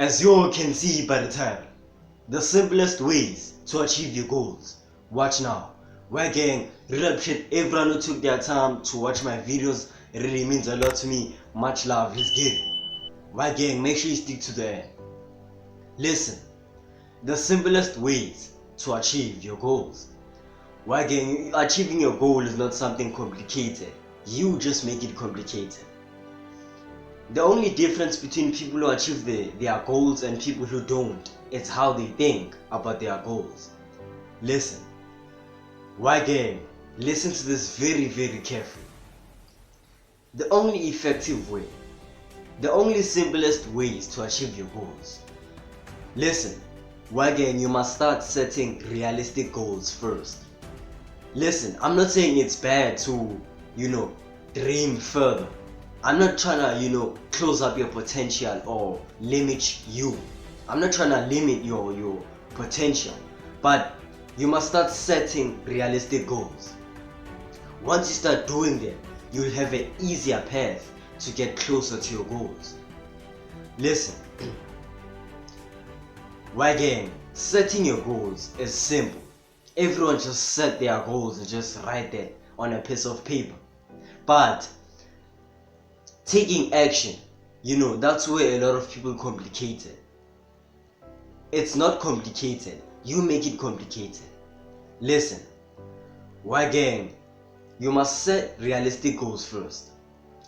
As you all can see by the title, the simplest ways to achieve your goals. Watch now. Y.A.D gang, real appreciate everyone who took their time to watch my videos. It really means a lot to me. Much love. Let's get it. Y.A.D gang, make sure you stick to the end. Listen, the simplest ways to achieve your goals. Y.A.D gang, achieving your goal is not something complicated. You just make it complicated. The only difference between people who achieve their goals and people who don't is how they think about their goals. Listen, Y.A.D gang, listen to this very, very carefully. The only effective way, the only simplest ways to achieve your goals. Listen, Y.A.D gang, you must start setting realistic goals first. Listen, I'm not saying it's bad to, dream further. I'm not trying to, close up your potential or limit you. I'm not trying to limit your potential. But you must start setting realistic goals. Once you start doing them, you'll have an easier path to get closer to your goals. Listen, Y.A.D gang, setting your goals is simple. Everyone just set their goals and just write that on a piece of paper. But taking action, that's where a lot of people complicate it. It's not complicated. You make it complicated. Listen, Y.A.D gang, you must set realistic goals first.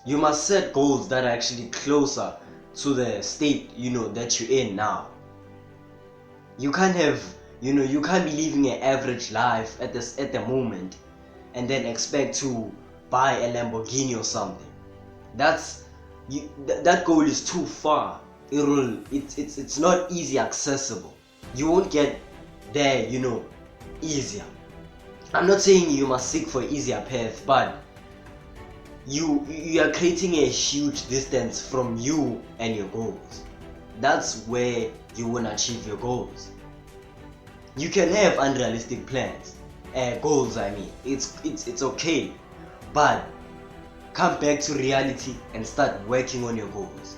You must set goals that are actually closer to the state, that you're in now. You can't have, you can't be living an average life at the moment and then expect to buy a Lamborghini or something. That goal is too far. It's not easy accessible. You won't get there, easier. I'm not saying you must seek for easier path, but you are creating a huge distance from you and your goals. That's where you won't achieve your goals. You can have unrealistic plans, goals. I mean, it's okay, but come back to reality and start working on your goals.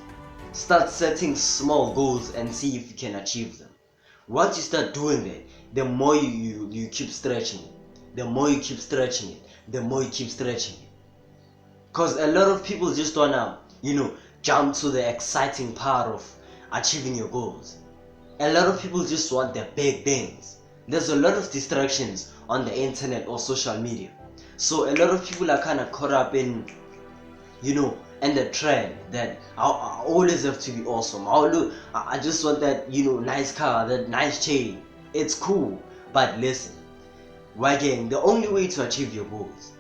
Start setting small goals and see if you can achieve them. Once you start doing that, the more you keep stretching it, the more you keep stretching it, the more you keep stretching it. Because a lot of people just wanna, jump to the exciting part of achieving your goals. A lot of people just want the big things. There's a lot of distractions on the internet or social media. So a lot of people are kind of caught up in, and the trend that I always have to be awesome. I just want that, nice car, that nice chain. It's cool, but listen, Y.A.D gang, the only way to achieve your goals,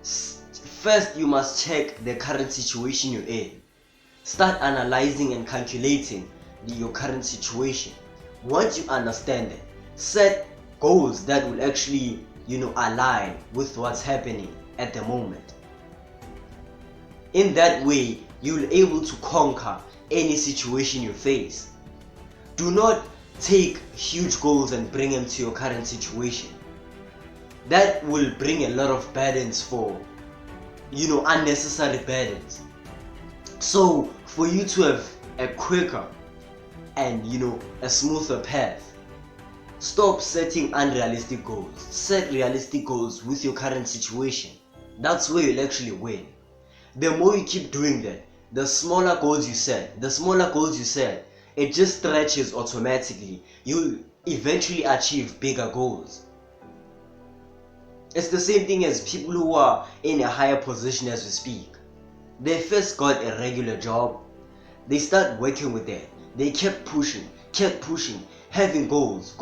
first you must check the current situation you're in. Start analyzing and calculating your current situation. Once you understand it, set goals that will actually, align with what's happening at the moment. In that way, you'll be able to conquer any situation you face. Do not take huge goals and bring them to your current situation. That will bring a lot of burdens for, unnecessary burdens. So for you to have a quicker and, a smoother path, stop setting unrealistic goals. Set realistic goals with your current situation. That's where you'll actually win. The more you keep doing that, the smaller goals you set, it just stretches automatically. You'll eventually achieve bigger goals. It's the same thing as people who are in a higher position as we speak. They first got a regular job. They start working with that. They kept pushing, having goals.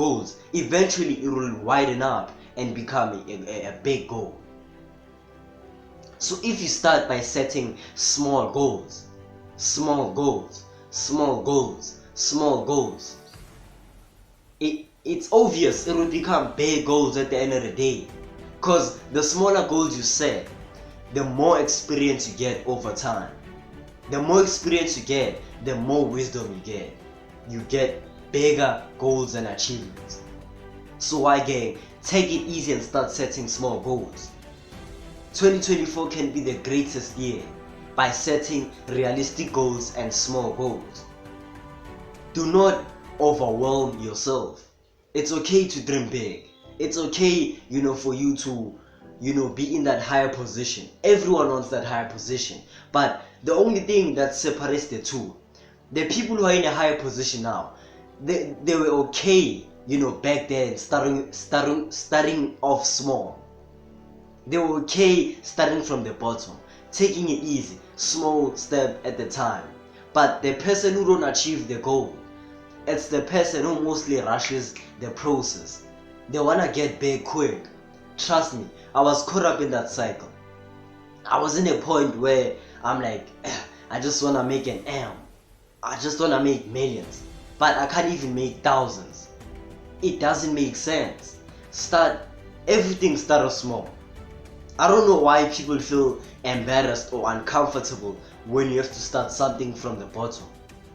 Eventually it will widen up and become a big goal. So if you start by setting small goals, it's obvious it will become big goals at the end of the day. Because the smaller goals you set, the more experience you get over time. The more experience you get, the more wisdom you get. You get bigger goals and achievements. So Y.A.D gang, take it easy and start setting small goals. 2024 can be the greatest year by setting realistic goals and small goals. do not overwhelm yourself. It's okay to dream big. It's okay, for you to, be in that higher position. Everyone wants that higher position. But the only thing that separates the two, the people who are in a higher position now, they were okay, back then, starting off small. They were okay starting from the bottom, taking it easy, small step at the time. But the person who don't achieve the goal, it's the person who mostly rushes the process. They wanna get big quick. Trust me, I was caught up in that cycle. I was in a point where I'm like, I just wanna make an M. I just wanna make millions. But I can't even make thousands. It doesn't make sense. Everything start off small. I don't know why people feel embarrassed or uncomfortable when you have to start something from the bottom.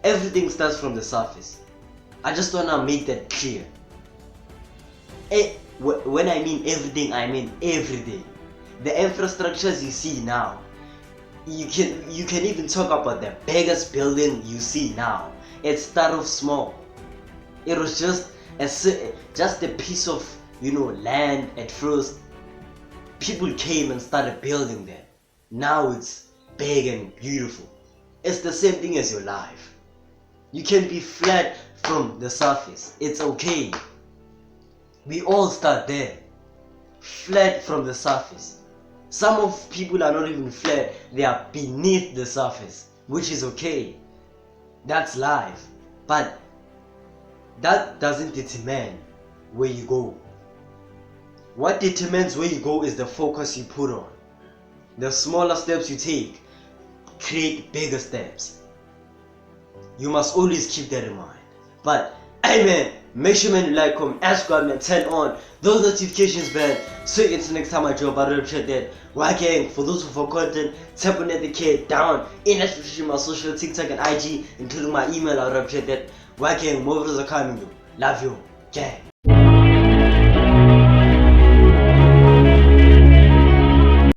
Everything starts from the surface. I just wanna make that clear. When I mean everything, I mean everything. The infrastructures you see now, you can even talk about the biggest building you see now. It started off small. It was just a piece of land at first. People came and started building them. Now it's big and beautiful. It's the same thing as your life. You can be flat from the surface. It's okay. We all start there. Flat from the surface. Some of people are not even flat. They are beneath the surface, which is okay. That's life. But that doesn't determine where you go. What determines where you go is the focus you put on. The smaller steps you take create bigger steps. You must always keep that in mind. But hey man, make sure man you like, comment, subscribe man, turn on those notifications man. So until next time I drop, I really appreciate that. Y.A.D, for those who for content, tap on the kid down in the description, my social TikTok and IG, including my email. I really appreciate that. Y.A.D, more videos are coming. Love you, gang.